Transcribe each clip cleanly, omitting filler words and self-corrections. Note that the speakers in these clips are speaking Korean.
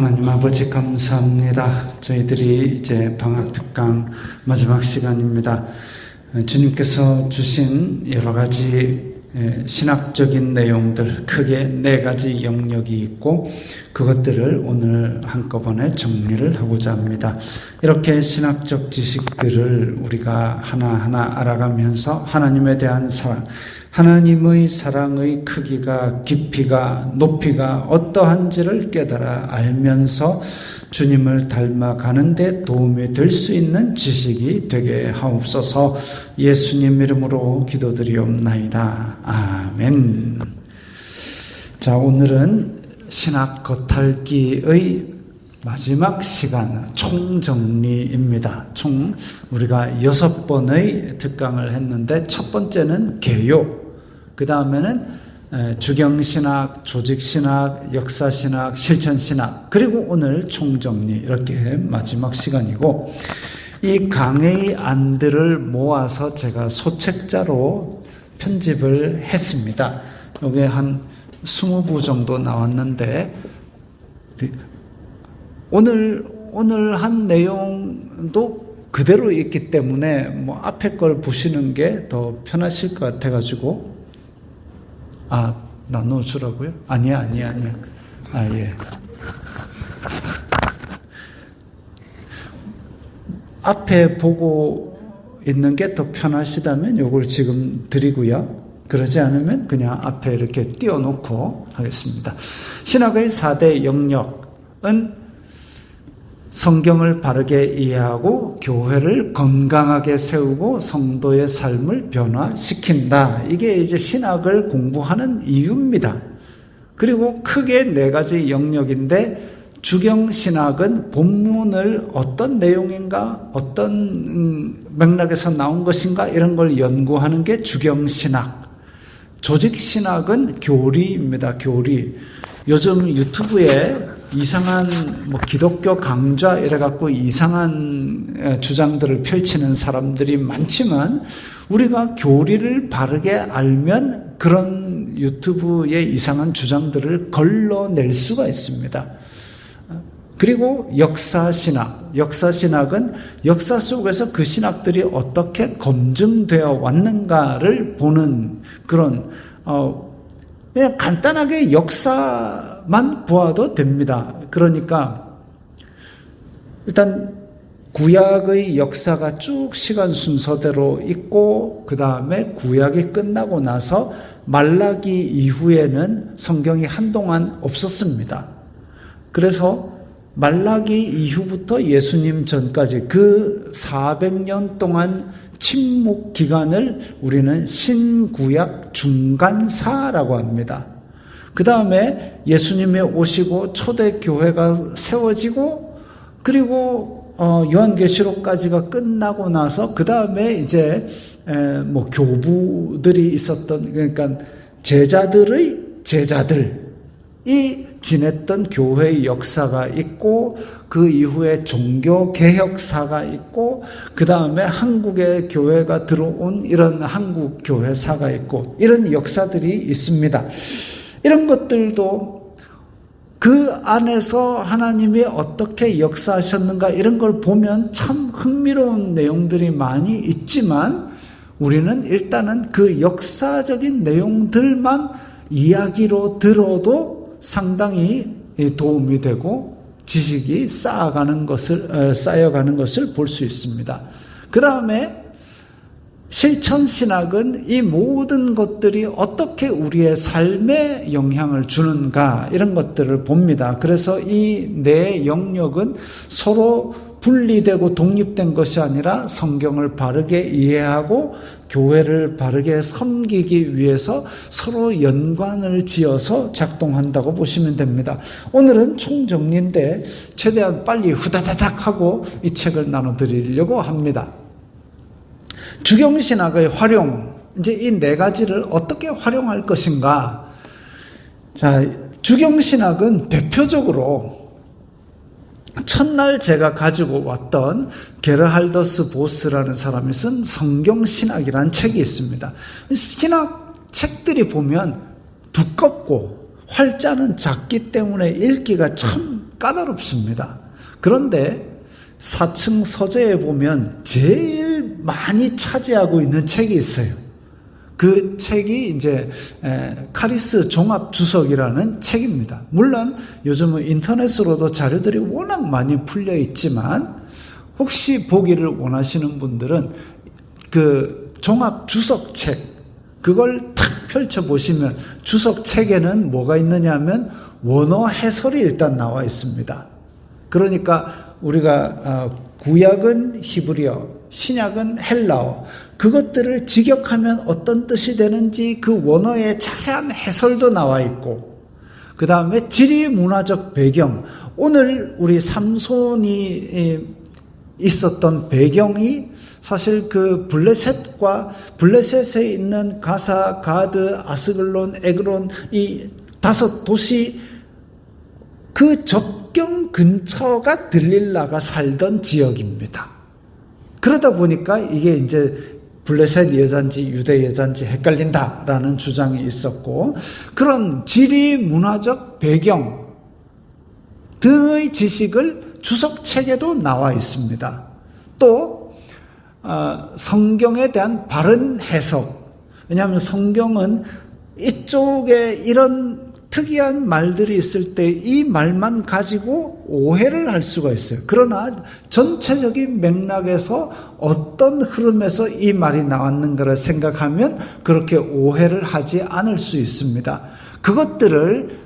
하나님 아버지 감사합니다. 저희들이 이제 방학 특강 마지막 시간입니다. 주님께서 주신 여러 가지 신학적인 내용들, 크게 4가지 영역이 있고 그것들을 오늘 한꺼번에 정리를 하고자 합니다. 이렇게 신학적 지식들을 우리가 하나하나 알아가면서 하나님에 대한 사랑, 하나님의 사랑의 크기가, 깊이가, 높이가 어떠한지를 깨달아 알면서 주님을 닮아가는 데 도움이 될 수 있는 지식이 되게 하옵소서. 예수님 이름으로 기도드리옵나이다. 아멘. 자, 오늘은 신학 겉핥기의 마지막 시간 총정리입니다. 총 우리가 6번의 특강을 했는데 첫 번째는 개요, 그 다음에는 주경신학, 조직신학, 역사신학, 실천신학, 그리고 오늘 총정리, 이렇게 마지막 시간이고, 이 강의 안들을 모아서 제가 소책자로 편집을 했습니다. 여기에 한 20부 정도 나왔는데 오늘 한 내용도 그대로 있기 때문에 뭐 앞에 걸 보시는 게 더 편하실 것 같아가지고, 나눠주라고요? 아니야. 예. 앞에 보고 있는 게 더 편하시다면 요걸 지금 드리고요. 그러지 않으면 그냥 앞에 이렇게 띄워놓고 하겠습니다. 신학의 4대 영역은 성경을 바르게 이해하고 교회를 건강하게 세우고 성도의 삶을 변화시킨다. 이게 이제 신학을 공부하는 이유입니다. 그리고 크게 4가지 영역인데, 주경신학은 본문을 어떤 내용인가, 어떤 맥락에서 나온 것인가, 이런 걸 연구하는 게 주경신학. 조직신학은 교리입니다. 교리. 요즘 유튜브에 이상한 기독교 강좌 이래갖고 이상한 주장들을 펼치는 사람들이 많지만, 우리가 교리를 바르게 알면 그런 유튜브의 이상한 주장들을 걸러낼 수가 있습니다. 그리고 역사신학은 역사 속에서 그 신학들이 어떻게 검증되어 왔는가를 보는 그런 그냥 간단하게 역사만 보아도 됩니다. 그러니까 일단 구약의 역사가 쭉 시간 순서대로 있고, 그 다음에 구약이 끝나고 나서 말라기 이후에는 성경이 한동안 없었습니다. 그래서 말라기 이후부터 예수님 전까지 그 400년 동안 침묵 기간을 우리는 신구약 중간사라고 합니다. 그 다음에 예수님이 오시고 초대교회가 세워지고, 그리고 요한계시록까지가 끝나고 나서 그 다음에 이제 교부들이 있었던, 그러니까 제자들이 지냈던 교회의 역사가 있고, 그 이후에 종교개혁사가 있고, 그 다음에 한국의 교회가 들어온 이런 한국교회사가 있고, 이런 역사들이 있습니다. 이런 것들도 그 안에서 하나님이 어떻게 역사하셨는가, 이런 걸 보면 참 흥미로운 내용들이 많이 있지만, 우리는 일단은 그 역사적인 내용들만 이야기로 들어도 상당히 도움이 되고 지식이 쌓여가는 것을 볼 수 있습니다. 그 다음에 실천신학은 이 모든 것들이 어떻게 우리의 삶에 영향을 주는가, 이런 것들을 봅니다. 그래서 이 4 영역은 서로 분리되고 독립된 것이 아니라 성경을 바르게 이해하고 교회를 바르게 섬기기 위해서 서로 연관을 지어서 작동한다고 보시면 됩니다. 오늘은 총정리인데 최대한 빨리 후다다닥 하고 이 책을 나눠드리려고 합니다. 주경신학의 활용, 이제 이 4가지를 어떻게 활용할 것인가. 자, 주경신학은 대표적으로 첫날 제가 가지고 왔던 게르할더스 보스라는 사람이 쓴 성경신학이라는 책이 있습니다. 신학 책들이 보면 두껍고 활자는 작기 때문에 읽기가 참 까다롭습니다. 그런데 4층 서재에 보면 제일 많이 차지하고 있는 책이 있어요. 그 책이 이제 카리스 종합주석이라는 책입니다. 물론 요즘은 인터넷으로도 자료들이 워낙 많이 풀려 있지만 혹시 보기를 원하시는 분들은 그 종합주석책 그걸 탁 펼쳐보시면 주석책에는 뭐가 있느냐 하면 원어 해설이 일단 나와 있습니다. 그러니까 우리가 구약은 히브리어, 신약은 헬라어, 그것들을 직역하면 어떤 뜻이 되는지 그 원어의 자세한 해설도 나와 있고, 그 다음에 지리 문화적 배경, 오늘 우리 삼손이 있었던 배경이 사실 그 블레셋에 있는 가사, 가드, 아스글론, 에그론 이 5도시 그 접경 근처가 들릴라가 살던 지역입니다. 그러다 보니까 이게 이제 블레셋 여잔지 유대 여잔지 헷갈린다라는 주장이 있었고, 그런 지리 문화적 배경 등의 지식을 주석책에도 나와 있습니다. 또 성경에 대한 바른 해석, 왜냐하면 성경은 이쪽에 이런 특이한 말들이 있을 때 이 말만 가지고 오해를 할 수가 있어요. 그러나 전체적인 맥락에서 어떤 흐름에서 이 말이 나왔는가를 생각하면 그렇게 오해를 하지 않을 수 있습니다. 그것들을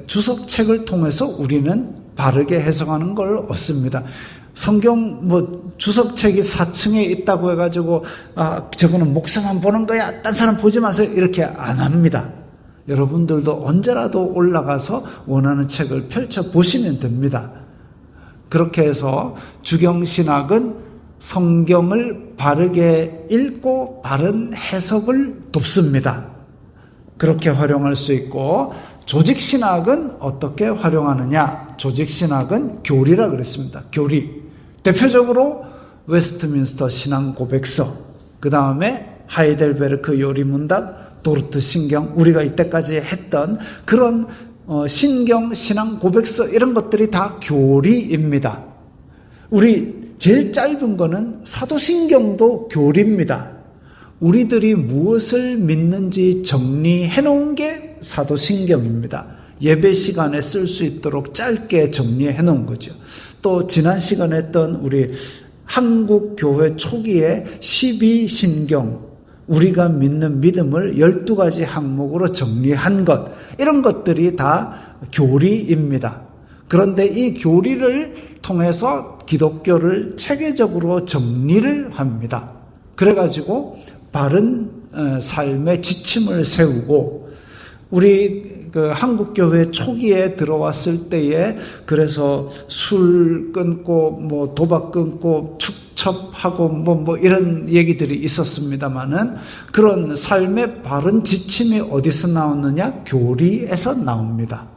주석책을 통해서 우리는 바르게 해석하는 걸 얻습니다. 성경 주석책이 4층에 있다고 해가지고 저거는 목사만 보는 거야, 딴 사람 보지 마세요, 이렇게 안 합니다. 여러분들도 언제라도 올라가서 원하는 책을 펼쳐보시면 됩니다. 그렇게 해서 주경신학은 성경을 바르게 읽고 바른 해석을 돕습니다. 그렇게 활용할 수 있고, 조직신학은 어떻게 활용하느냐? 조직신학은 교리라 그랬습니다. 교리. 대표적으로 웨스트민스터 신앙고백서, 그 다음에 하이델베르크 요리문답, 도르트 신경, 우리가 이때까지 했던 그런 신경, 신앙고백서 이런 것들이 다 교리입니다. 우리 제일 짧은 거는 사도신경도 교리입니다. 우리들이 무엇을 믿는지 정리해 놓은 게 사도신경입니다. 예배 시간에 쓸 수 있도록 짧게 정리해 놓은 거죠. 또 지난 시간에 했던 우리 한국 교회 초기에 12신경, 우리가 믿는 믿음을 12가지 항목으로 정리한 것, 이런 것들이 다 교리입니다. 그런데 이 교리를 통해서 기독교를 체계적으로 정리를 합니다. 그래가지고 바른 삶의 지침을 세우고, 우리 한국교회 초기에 들어왔을 때에 그래서 술 끊고 도박 끊고 축첩하고 이런 얘기들이 있었습니다만은, 그런 삶의 바른 지침이 어디서 나오느냐? 교리에서 나옵니다.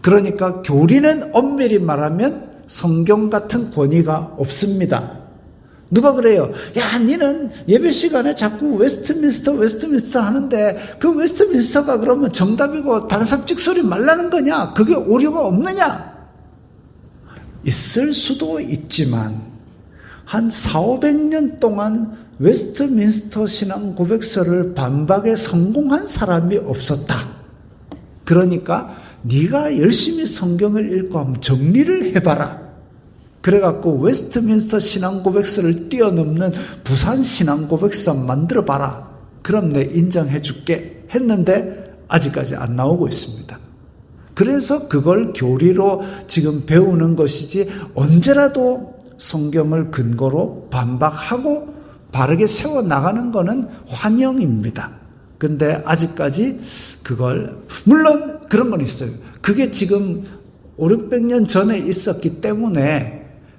그러니까 교리는 엄밀히 말하면 성경 같은 권위가 없습니다. 누가 그래요? 야, 니는 예배 시간에 자꾸 웨스트민스터 하는데 그 웨스트민스터가 그러면 정답이고 다른 사람 찍소리 말라는 거냐? 그게 오류가 없느냐? 있을 수도 있지만 한 400~500년 동안 웨스트민스터 신앙 고백서를 반박에 성공한 사람이 없었다. 그러니까 네가 열심히 성경을 읽고 한번 정리를 해봐라. 그래갖고 웨스트민스터 신앙고백서를 뛰어넘는 부산 신앙고백서 만들어봐라. 그럼 내 인정해줄게 했는데 아직까지 안 나오고 있습니다. 그래서 그걸 교리로 지금 배우는 것이지, 언제라도 성경을 근거로 반박하고 바르게 세워나가는 것은 환영입니다. 근데 아직까지 물론 그런 건 있어요. 그게 지금 500~600년 전에 있었기 때문에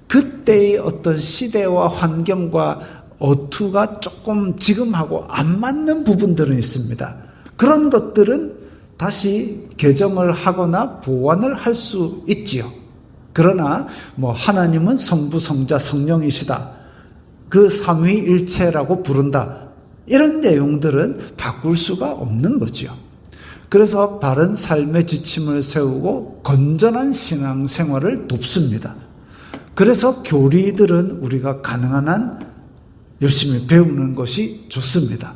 그때의 어떤 시대와 환경과 어투가 조금 지금하고 안 맞는 부분들은 있습니다. 그런 것들은 다시 개정을 하거나 보완을 할 수 있지요. 그러나 하나님은 성부, 성자, 성령이시다, 그 삼위일체라고 부른다, 이런 내용들은 바꿀 수가 없는 거지요. 그래서 바른 삶의 지침을 세우고 건전한 신앙생활을 돕습니다. 그래서 교리들은 우리가 가능한 한 열심히 배우는 것이 좋습니다.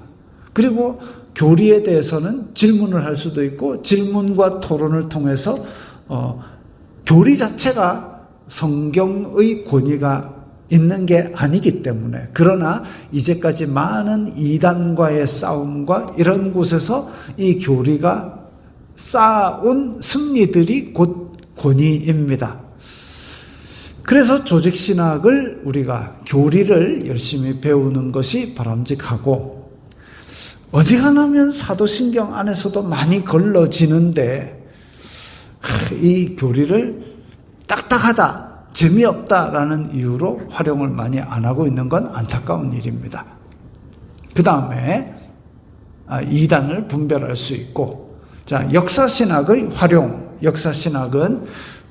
그리고 교리에 대해서는 질문을 할 수도 있고 질문과 토론을 통해서 교리 자체가 성경의 권위가 있는 게 아니기 때문에, 그러나 이제까지 많은 이단과의 싸움과 이런 곳에서 이 교리가 쌓아온 승리들이 곧 권위입니다. 그래서 조직신학을 우리가 교리를 열심히 배우는 것이 바람직하고, 어지간하면 사도신경 안에서도 많이 걸러지는데 이 교리를 딱딱하다, 재미없다라는 이유로 활용을 많이 안 하고 있는 건 안타까운 일입니다. 그 다음에 이단을 분별할 수 있고, 자, 역사신학의 활용. 역사신학은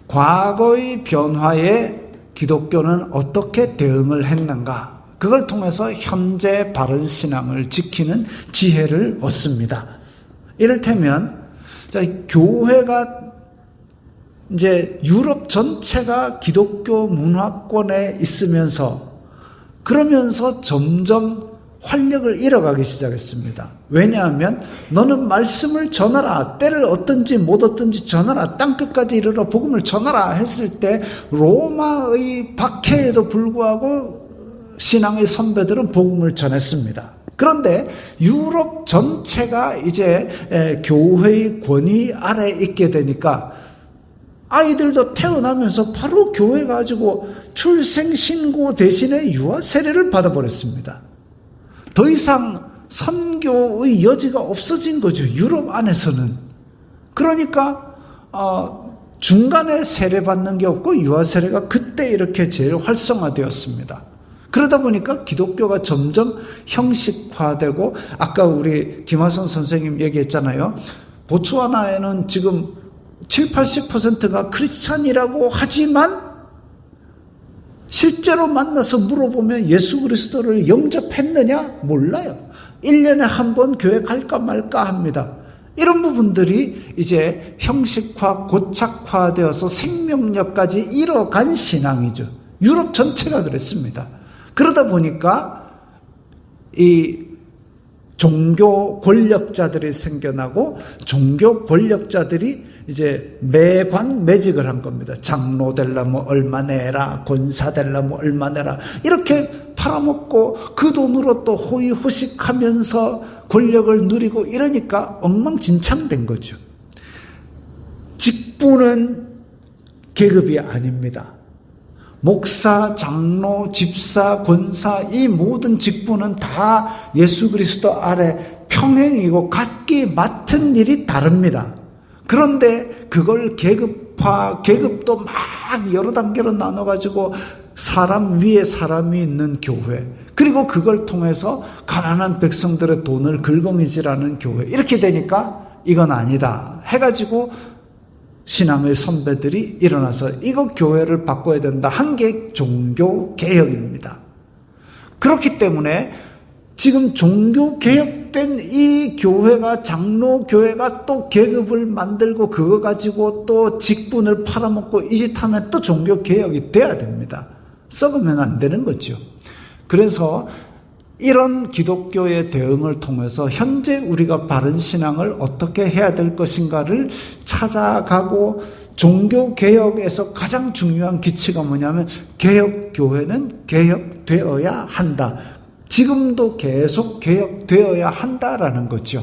과거의 변화에 기독교는 어떻게 대응을 했는가, 그걸 통해서 현재 바른 신앙을 지키는 지혜를 얻습니다. 이를테면 교회가 이제 유럽 전체가 기독교 문화권에 있으면서, 그러면서 점점 활력을 잃어가기 시작했습니다. 왜냐하면 너는 말씀을 전하라, 때를 얻든지 못 얻든지 전하라, 땅끝까지 이르러 복음을 전하라 했을 때 로마의 박해에도 불구하고 신앙의 선배들은 복음을 전했습니다. 그런데 유럽 전체가 이제 교회의 권위 아래 있게 되니까 아이들도 태어나면서 바로 교회 가지고 출생신고 대신에 유아 세례를 받아버렸습니다. 더 이상 선교의 여지가 없어진 거죠, 유럽 안에서는. 그러니까 중간에 세례받는 게 없고 유아 세례가 그때 이렇게 제일 활성화되었습니다. 그러다 보니까 기독교가 점점 형식화되고, 아까 우리 김하선 선생님 얘기했잖아요. 보츠와나에는 지금 70-80%가 크리스찬이라고 하지만 실제로 만나서 물어보면 예수 그리스도를 영접했느냐? 몰라요. 1년에 한 번 교회 갈까 말까 합니다. 이런 부분들이 이제 형식화, 고착화되어서 생명력까지 잃어간 신앙이죠. 유럽 전체가 그랬습니다. 그러다 보니까 이 종교 권력자들이 생겨나고, 종교 권력자들이 이제 매직을 한 겁니다. 장로 되려면 얼마 내라, 권사 되려면 얼마 내라, 이렇게 팔아먹고 그 돈으로 또 호의호식하면서 권력을 누리고 이러니까 엉망진창된 거죠. 직분은 계급이 아닙니다. 목사, 장로, 집사, 권사, 이 모든 직분은 다 예수 그리스도 아래 평행이고 각기 맡은 일이 다릅니다. 그런데 그걸 계급도 막 여러 단계로 나눠가지고 사람 위에 사람이 있는 교회, 그리고 그걸 통해서 가난한 백성들의 돈을 긁어미질하는 교회, 이렇게 되니까 이건 아니다 해가지고 신앙의 선배들이 일어나서 이거 교회를 바꿔야 된다 한 게 종교개혁입니다. 그렇기 때문에 지금 종교개혁된 이 교회가, 장로교회가 또 계급을 만들고 그거 가지고 또 직분을 팔아먹고 이 짓 하면 또 종교개혁이 돼야 됩니다. 썩으면 안 되는 거죠. 그래서 이런 기독교의 대응을 통해서 현재 우리가 바른 신앙을 어떻게 해야 될 것인가를 찾아가고, 종교개혁에서 가장 중요한 기치가 뭐냐면 개혁교회는 개혁되어야 한다. 지금도 계속 개혁되어야 한다라는 거죠.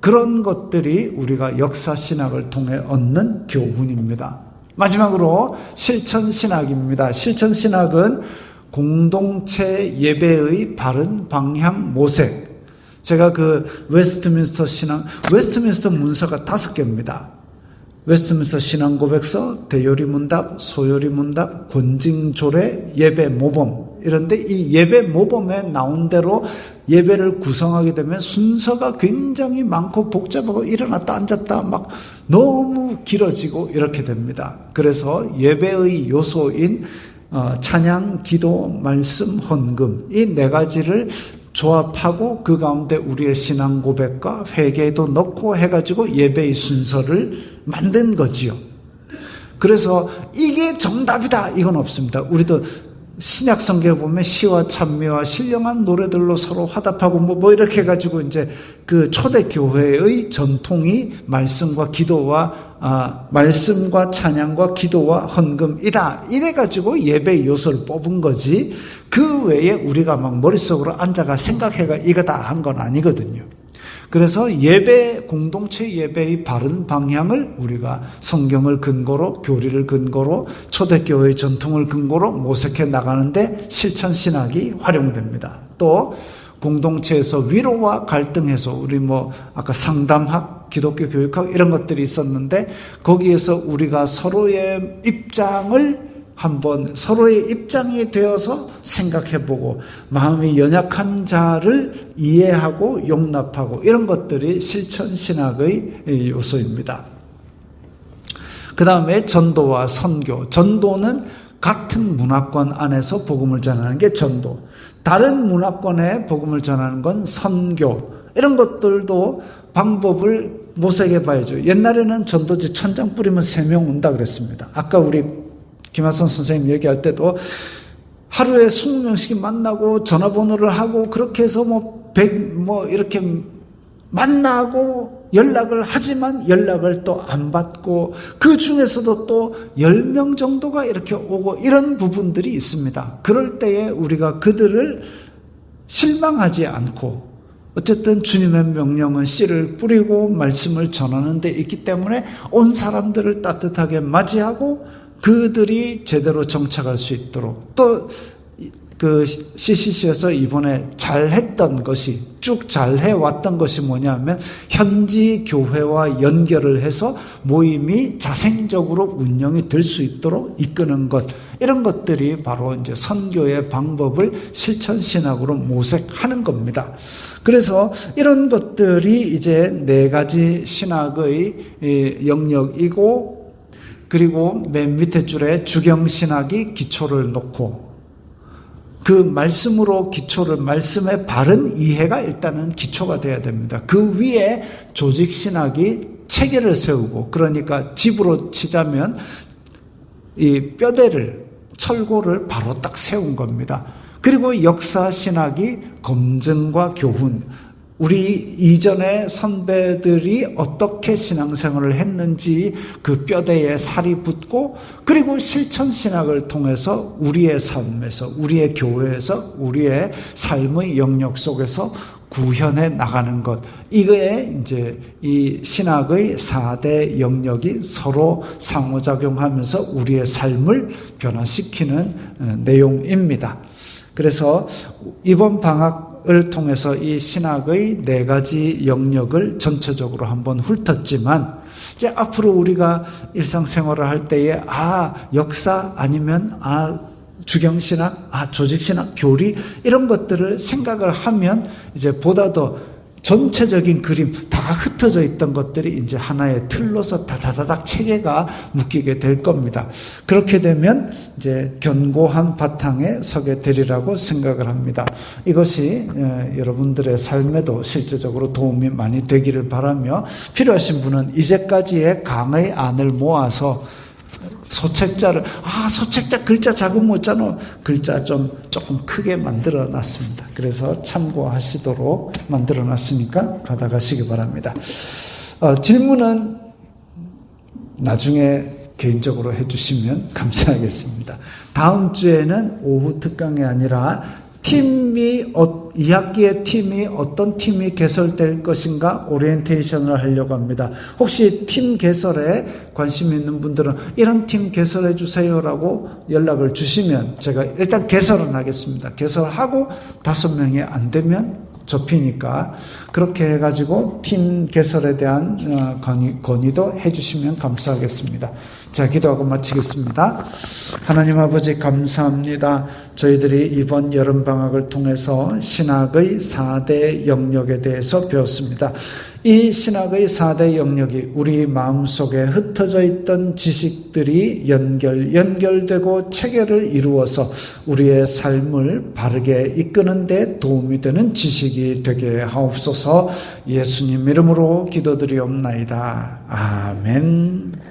그런 것들이 우리가 역사신학을 통해 얻는 교훈입니다. 마지막으로 실천신학입니다. 실천신학은 공동체 예배의 바른 방향 모색. 제가 그 웨스트민스터 문서가 5개입니다. 웨스트민스터 신앙고백서, 대요리문답, 소요리문답, 권징조례, 예배 모범, 이런데 이 예배 모범에 나온 대로 예배를 구성하게 되면 순서가 굉장히 많고 복잡하고 일어났다 앉았다 막 너무 길어지고 이렇게 됩니다. 그래서 예배의 요소인 찬양, 기도, 말씀, 헌금, 이 4가지를 조합하고 그 가운데 우리의 신앙 고백과 회개도 넣고 해가지고 예배의 순서를 만든 거지요. 그래서 이게 정답이다 이건 없습니다. 우리도 신약 성경에 보면 시와 찬미와 신령한 노래들로 서로 화답하고 뭐 이렇게 해가지고 이제 그 초대 교회의 전통이 말씀과 기도와 말씀과 찬양과 기도와 헌금이다 이래가지고 예배의 요소를 뽑은 거지 그 외에 우리가 막 머릿속으로 앉아가 생각해가 이거다 한 건 아니거든요. 그래서 예배, 공동체 예배의 바른 방향을 우리가 성경을 근거로, 교리를 근거로, 초대교회의 전통을 근거로 모색해 나가는데 실천신학이 활용됩니다. 또 공동체에서 위로와 갈등 해소, 우리 아까 상담학, 기독교 교육학 이런 것들이 있었는데 거기에서 우리가 서로의 입장을 한번 서로의 입장이 되어서 생각해보고 마음이 연약한 자를 이해하고 용납하고 이런 것들이 실천신학의 요소입니다. 그 다음에 전도와 선교. 전도는 같은 문화권 안에서 복음을 전하는 게 전도. 다른 문화권에 복음을 전하는 건 선교. 이런 것들도 방법을 모색해 봐야죠. 옛날에는 전도지 천장 뿌리면 3명 온다 그랬습니다. 아까 우리 김하선 선생님 얘기할 때도 하루에 20명씩 만나고 전화번호를 하고 그렇게 해서 이렇게 만나고 연락을 하지만 연락을 또 안 받고 그 중에서도 또 10명 정도가 이렇게 오고 이런 부분들이 있습니다. 그럴 때에 우리가 그들을 실망하지 않고 어쨌든 주님의 명령은 씨를 뿌리고 말씀을 전하는 데 있기 때문에 온 사람들을 따뜻하게 맞이하고 그들이 제대로 정착할 수 있도록 또 그 CCC에서 이번에 잘했던 것이 쭉 잘해왔던 것이 뭐냐면 현지 교회와 연결을 해서 모임이 자생적으로 운영이 될 수 있도록 이끄는 것 이런 것들이 바로 이제 선교의 방법을 실천신학으로 모색하는 겁니다. 그래서 이런 것들이 이제 4가지 신학의 영역이고 그리고 맨 밑에 줄에 주경신학이 기초를 놓고 그 말씀으로 기초를 말씀의 바른 이해가 일단은 기초가 돼야 됩니다. 그 위에 조직신학이 체계를 세우고 그러니까 집으로 치자면 이 뼈대를 철골을 바로 딱 세운 겁니다. 그리고 역사신학이 검증과 교훈 우리 이전의 선배들이 어떻게 신앙생활을 했는지 그 뼈대에 살이 붙고 그리고 실천신학을 통해서 우리의 삶에서 우리의 교회에서 우리의 삶의 영역 속에서 구현해 나가는 것 이거에 이제 이 신학의 4대 영역이 서로 상호작용하면서 우리의 삶을 변화시키는 내용입니다. 그래서 이번 방학을 통해서 이 신학의 4가지 영역을 전체적으로 한번 훑었지만 이제 앞으로 우리가 일상생활을 할 때에 역사 아니면 주경신학, 조직신학, 교리 이런 것들을 생각을 하면 이제 보다 더 전체적인 그림 다 흩어져 있던 것들이 이제 하나의 틀로서 다다다닥 체계가 묶이게 될 겁니다. 그렇게 되면 이제 견고한 바탕에 서게 되리라고 생각을 합니다. 이것이 여러분들의 삶에도 실제적으로 도움이 많이 되기를 바라며 필요하신 분은 이제까지의 강의 안을 모아서 소책자를 소책자 글자 작은 못잖아 글자 조금 크게 만들어 놨습니다. 그래서 참고하시도록 만들어 놨으니까 받아가시기 바랍니다. 질문은 나중에 개인적으로 해주시면 감사하겠습니다. 다음 주에는 오후 특강이 아니라 2학기의 팀이 어떤 팀이 개설될 것인가 오리엔테이션을 하려고 합니다. 혹시 팀 개설에 관심 있는 분들은 이런 팀 개설해 주세요라고 연락을 주시면 제가 일단 개설은 하겠습니다. 개설하고 5명이 안 되면 접히니까 그렇게 해가지고 팀 개설에 대한 건의도 해주시면 감사하겠습니다. 자, 기도하고 마치겠습니다. 하나님 아버지 감사합니다. 저희들이 이번 여름방학을 통해서 신학의 4대 영역에 대해서 배웠습니다. 이 신학의 4대 영역이 우리 마음속에 흩어져 있던 지식들이 연결되고 체계를 이루어서 우리의 삶을 바르게 이끄는 데 도움이 되는 지식이 되게 하옵소서. 예수님 이름으로 기도드리옵나이다. 아멘.